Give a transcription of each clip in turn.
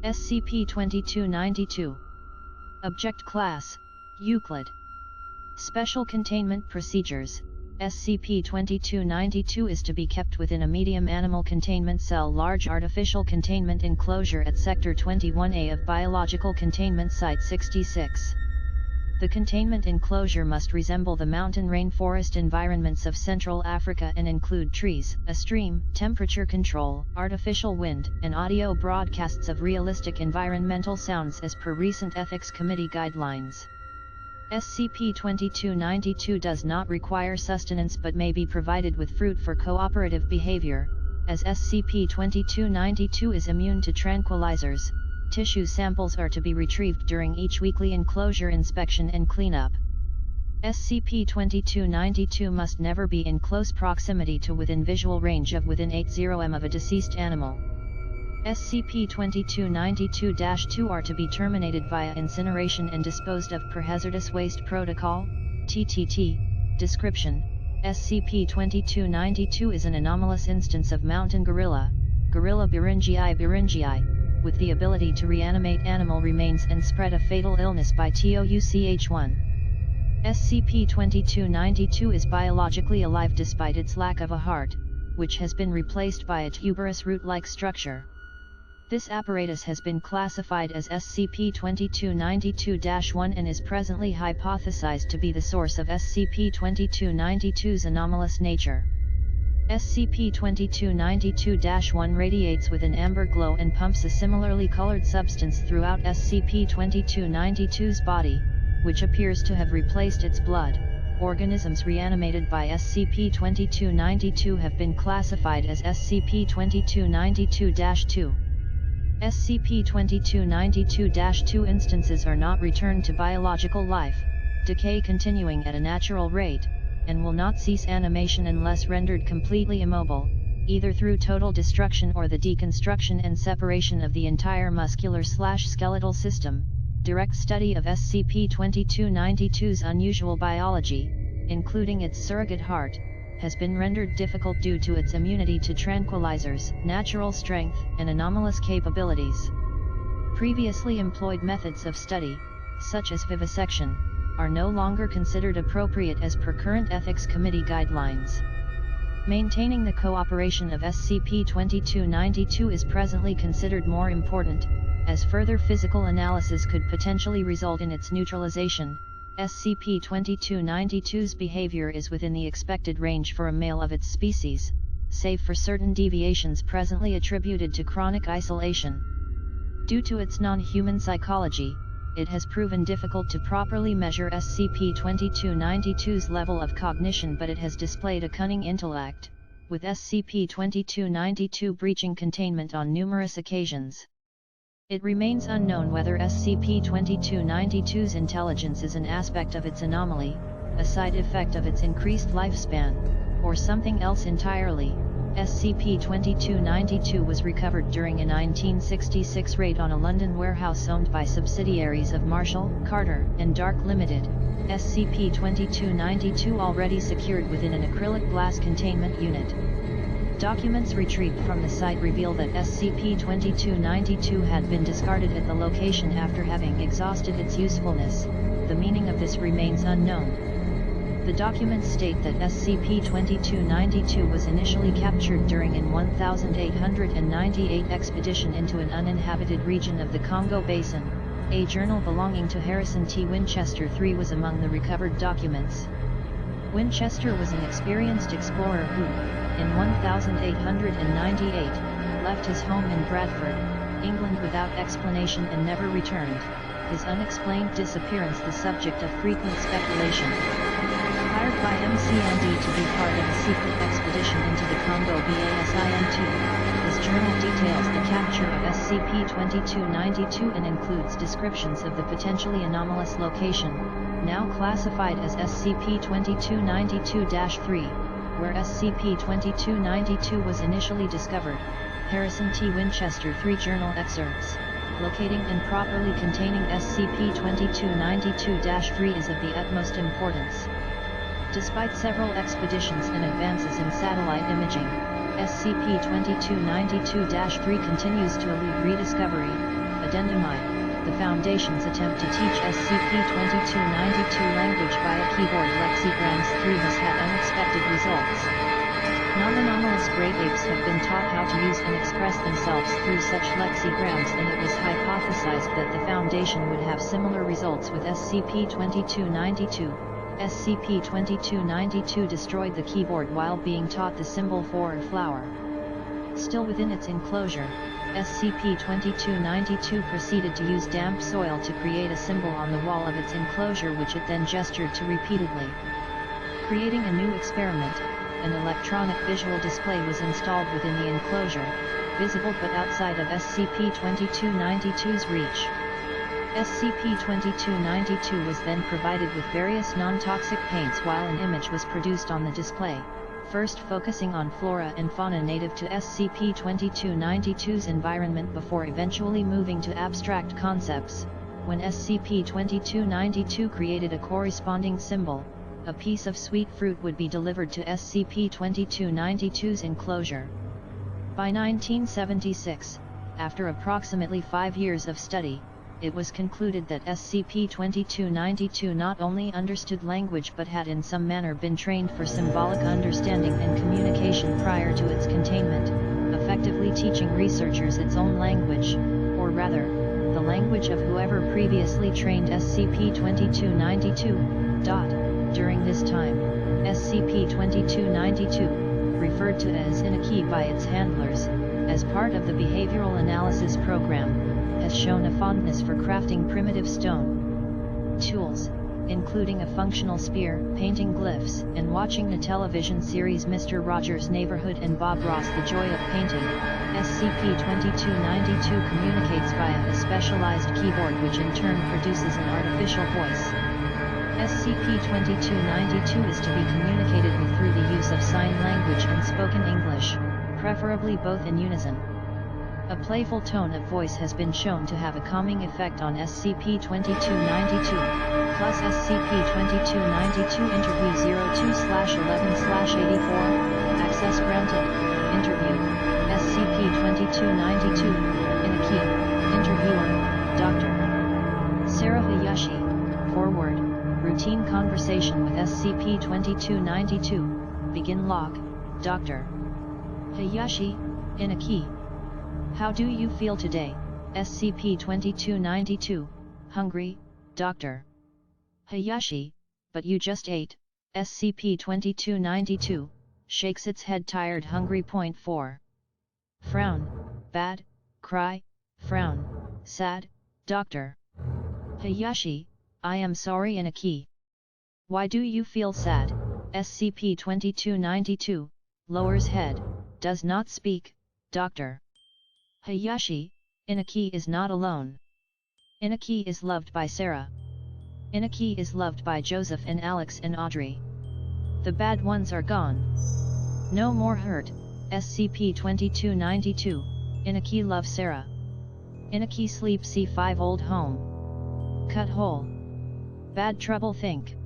SCP-2292. Object Class: Euclid. Special Containment Procedures: SCP-2292 is to be kept within a medium animal containment cell large artificial containment enclosure at Sector 21A of Biological Containment Site 66. The containment enclosure must resemble the mountain rainforest environments of Central Africa and include trees, a stream, temperature control, artificial wind, and audio broadcasts of realistic environmental sounds as per recent Ethics Committee guidelines. SCP-2292 does not require sustenance but may be provided with fruit for cooperative behavior, as SCP-2292 is immune to tranquilizers. Tissue samples are to be retrieved during each weekly enclosure inspection and cleanup. SCP-2292 must never be in close proximity to within visual range of within 80 m of a deceased animal. SCP-2292-2 are to be terminated via incineration and disposed of per Hazardous Waste Protocol, Ttt Description. SCP-2292 is an anomalous instance of mountain gorilla, Gorilla beringei, with the ability to reanimate animal remains and spread a fatal illness by TOUCH1. SCP-2292 is biologically alive despite its lack of a heart, which has been replaced by a tuberous root-like structure. This apparatus has been classified as SCP-2292-1 and is presently hypothesized to be the source of SCP-2292's anomalous nature. SCP-2292-1 radiates with an amber glow and pumps a similarly colored substance throughout SCP-2292's body, which appears to have replaced its blood. Organisms reanimated by SCP-2292 have been classified as SCP-2292-2. SCP-2292-2 instances are not returned to biological life, decay continuing at a natural rate, and will not cease animation unless rendered completely immobile, either through total destruction or the deconstruction and separation of the entire muscular/skeletal system. Direct study of SCP-2292's unusual biology, including its surrogate heart, has been rendered difficult due to its immunity to tranquilizers, natural strength, and anomalous capabilities. Previously employed methods of study, such as vivisection, are no longer considered appropriate as per current Ethics Committee guidelines. Maintaining the cooperation of SCP-2292 is presently considered more important, as further physical analysis could potentially result in its neutralization. SCP-2292's behavior is within the expected range for a male of its species, save for certain deviations presently attributed to chronic isolation. Due to its non-human psychology, it has proven difficult to properly measure SCP-2292's level of cognition, but it has displayed a cunning intellect, with SCP-2292 breaching containment on numerous occasions. It remains unknown whether SCP-2292's intelligence is an aspect of its anomaly, a side effect of its increased lifespan, or something else entirely. SCP-2292 was recovered during a 1966 raid on a London warehouse owned by subsidiaries of Marshall, Carter, and Dark Limited. SCP-2292 already secured within an acrylic glass containment unit. Documents retrieved from the site reveal that SCP-2292 had been discarded at the location after having exhausted its usefulness. The meaning of this remains unknown. The documents state that SCP-2292 was initially captured during an 1898 expedition into an uninhabited region of the Congo Basin. A journal belonging to Harrison T. Winchester III was among the recovered documents. Winchester was an experienced explorer who, in 1898, left his home in Bradford, England without explanation and never returned, his unexplained disappearance the subject of frequent speculation. Hired by MCND to be part of a secret expedition into the Congo Basin, his journal details the capture of SCP-2292 and includes descriptions of the potentially anomalous location, now classified as SCP-2292-3, where SCP-2292 was initially discovered. Harrison T. Winchester III journal excerpts. Locating and properly containing SCP-2292-3 is of the utmost importance. Despite several expeditions and advances in satellite imaging, SCP-2292-3 continues to elude rediscovery. Addendumi, the Foundation's attempt to teach SCP-2292 language via keyboard lexigrams 3 has had unexpected results. Non-anomalous great apes have been taught how to use and express themselves through such lexigrams, and it was hypothesized that the Foundation would have similar results with SCP-2292. SCP-2292 destroyed the keyboard while being taught the symbol for a flower. Still within its enclosure, SCP-2292 proceeded to use damp soil to create a symbol on the wall of its enclosure, which it then gestured to repeatedly. Creating a new experiment, an electronic visual display was installed within the enclosure, visible but outside of SCP-2292's reach. SCP-2292 was then provided with various non-toxic paints while an image was produced on the display, first focusing on flora and fauna native to SCP-2292's environment before eventually moving to abstract concepts. When SCP-2292 created a corresponding symbol, a piece of sweet fruit would be delivered to SCP-2292's enclosure. By 1976, after approximately 5 years of study, it was concluded that SCP-2292 not only understood language but had in some manner been trained for symbolic understanding and communication prior to its containment, effectively teaching researchers its own language, or rather, the language of whoever previously trained SCP-2292. During this time, SCP-2292, referred to as Inaki by its handlers, as part of the behavioral analysis program, has shown a fondness for crafting primitive stone tools, including a functional spear, painting glyphs, and watching the television series Mr. Rogers' Neighborhood and Bob Ross: The Joy of Painting. SCP-2292 communicates via a specialized keyboard, which in turn produces an artificial voice. SCP-2292 is to be communicated with through the use of sign language and spoken English, preferably both in unison. A playful tone of voice has been shown to have a calming effect on SCP-2292, plus SCP-2292 Interview 02/11/84, access granted, interview, SCP-2292, Inaki, interviewer, Dr. Sarah Hayashi, forward, routine conversation with SCP-2292, begin log, Dr. Hayashi, Inaki. How do you feel today, SCP-2292, hungry, Dr. Hayashi, but you just ate. SCP-2292, shakes its head tired hungry. 4. Frown, bad, cry, frown, sad, Dr. Hayashi, I am sorry Inaki. Why do you feel sad? SCP-2292, lowers head, does not speak, Dr. Hayashi, Inaki is not alone. Inaki is loved by Sarah. Inaki is loved by Joseph and Alex and Audrey. The bad ones are gone. No more hurt. SCP-2292, Inaki loves Sarah. Inaki sleep C5 old home. Cut hole. Bad trouble think.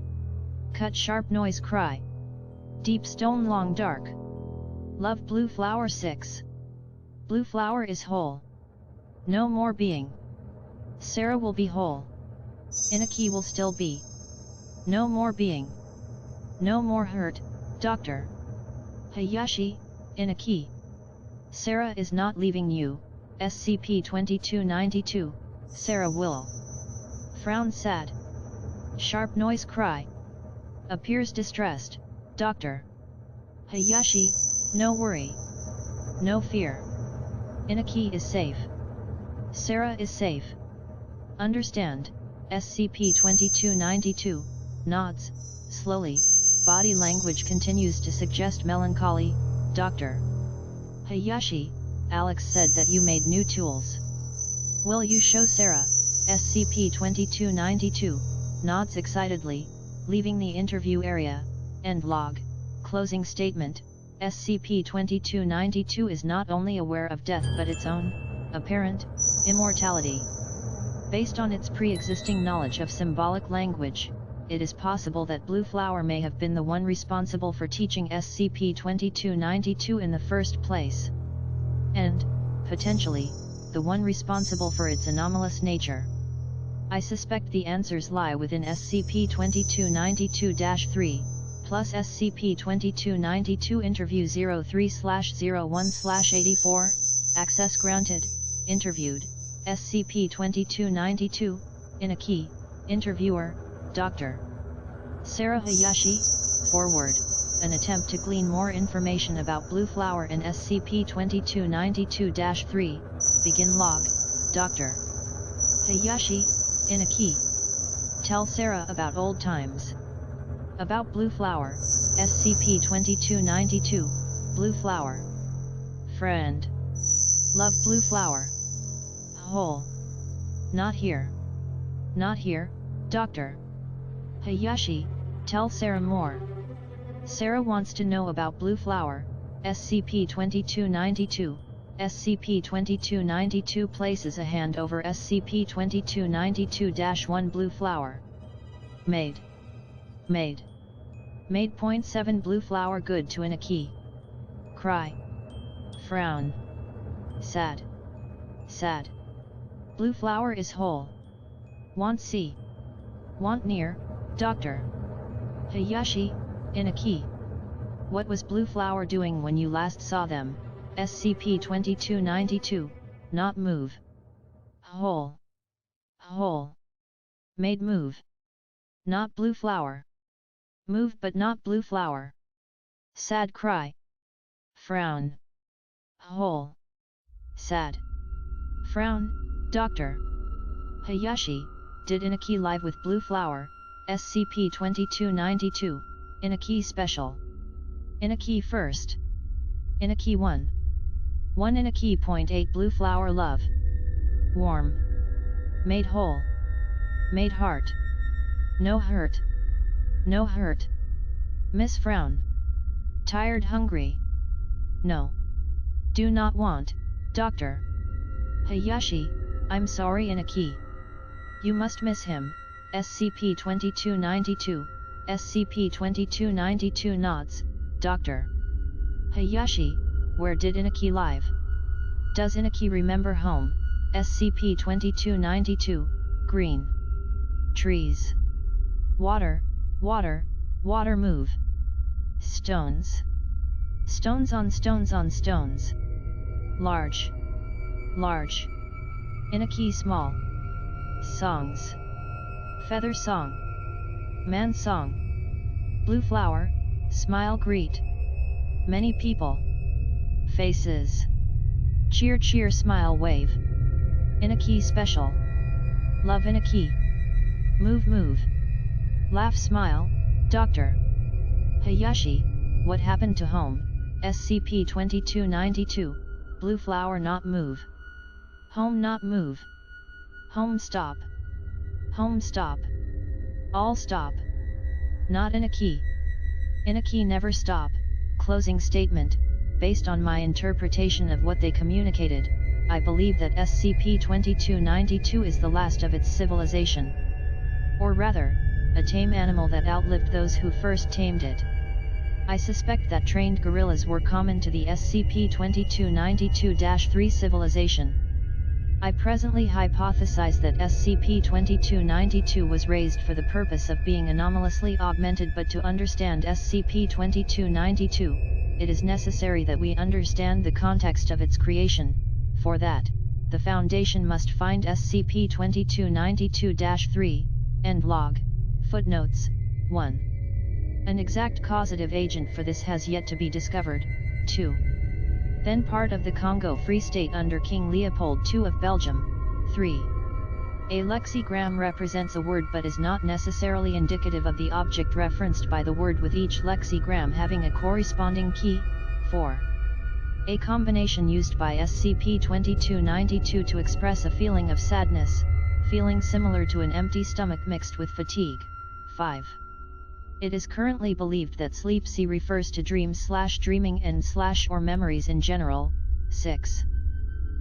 Cut sharp noise cry. Deep stone long dark. Love blue flower 6. Blue flower is whole. No more being. Sarah will be whole. Inaki will still be. No more being. No more hurt, Dr. Hayashi, Inaki. Sarah is not leaving you, SCP-2292, Sarah will. Frown sad. Sharp noise cry. Appears distressed, Dr. Hayashi, no worry. No fear. Inaki is safe. Sarah is safe. Understand, SCP-2292, nods, slowly, body language continues to suggest melancholy, Dr. Hayashi, Alex said that you made new tools. Will you show Sarah? SCP-2292, nods excitedly, leaving the interview area, end log, closing statement. SCP-2292 is not only aware of death but its own, apparent, immortality. Based on its pre-existing knowledge of symbolic language, it is possible that Blue Flower may have been the one responsible for teaching SCP-2292 in the first place. And, potentially, the one responsible for its anomalous nature? I suspect the answers lie within SCP-2292-3, plus SCP-2292 Interview 03/01/84, access granted, interviewed, SCP-2292, in a key, interviewer, Dr. Sarah Hayashi, forward, an attempt to glean more information about Blue Flower and SCP-2292-3, begin log, Dr. Hayashi, in a key. Tell Sarah about old times. About Blue Flower, SCP-2292, Blue Flower. Friend. Love Blue Flower. Whole. Not here. Not here, Dr. Hayashi, tell Sarah more. Sarah wants to know about Blue Flower, SCP-2292. SCP-2292 places a hand over SCP-2292-1 Blue Flower. Made. Made. Made. 0.7 Blue Flower good to in a key. Cry. Frown. Sad. Sad. Blue Flower is whole. Want see. Want near, Dr. Hayashi, in a key. What was Blue Flower doing when you last saw them? SCP-2292, not move. Whole. Whole. Made move. Not Blue Flower. Move but not Blue Flower. Sad cry. Frown. Whole. Sad. Frown, Dr. Hayashi, did in a key live with Blue Flower, SCP-2292, in a key special. In a key first. In a key 1. 1 in a key. 0.8 Blue Flower love. Warm. Made whole. Made heart. No hurt. No hurt. Miss Frown. Tired hungry. No. Do not want, Dr. Hayashi, I'm sorry in a key. You must miss him, SCP-2292, SCP-2292 nods, Dr. Hayashi, where did Inaki live? Does Inaki remember home, SCP-2292, green. Trees. Water, water, water move. Stones. Stones on stones on stones. Large. Large. Inaki small. Songs. Feather song. Man song. Blue flower, smile greet. Many people. Faces. Cheer cheer smile wave. Inaki special. Love Inaki. Move move. Laugh smile, Dr. Hayashi, what happened to home, SCP-2292, Blue flower not move. Home not move. Home stop. Home stop. All stop. Not Inaki. Inaki never stop. Closing statement. Based on my interpretation of what they communicated, I believe that SCP-2292 is the last of its civilization. Or rather, a tame animal that outlived those who first tamed it. I suspect that trained gorillas were common to the SCP-2292-3 civilization. I presently hypothesize that SCP-2292 was raised for the purpose of being anomalously augmented, but to understand SCP-2292, it is necessary that we understand the context of its creation. For that, the Foundation must find SCP-2292-3, end log, footnotes, 1. An exact causative agent for this has yet to be discovered. 2. Then part of the Congo Free State under King Leopold II of Belgium. 3. A lexigram represents a word but is not necessarily indicative of the object referenced by the word, with each lexigram having a corresponding key. 4. A combination used by SCP-2292 to express a feeling of sadness, feeling similar to an empty stomach mixed with fatigue. 5. It is currently believed that sleep-C refers to dreams/dreaming and/or memories in general. 6.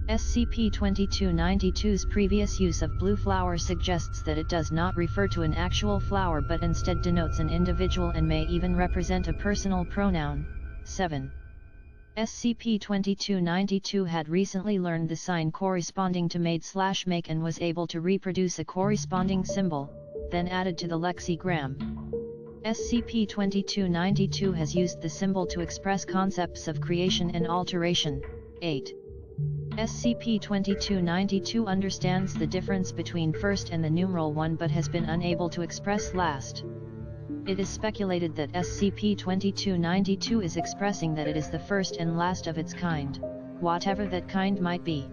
SCP-2292's previous use of blue flower suggests that it does not refer to an actual flower but instead denotes an individual and may even represent a personal pronoun. 7. SCP-2292 had recently learned the sign corresponding to made/make and was able to reproduce a corresponding symbol, then added to the lexigram. SCP-2292 has used the symbol to express concepts of creation and alteration. 8. SCP-2292 understands the difference between first and the numeral 1 but has been unable to express last. It is speculated that SCP-2292 is expressing that it is the first and last of its kind, whatever that kind might be.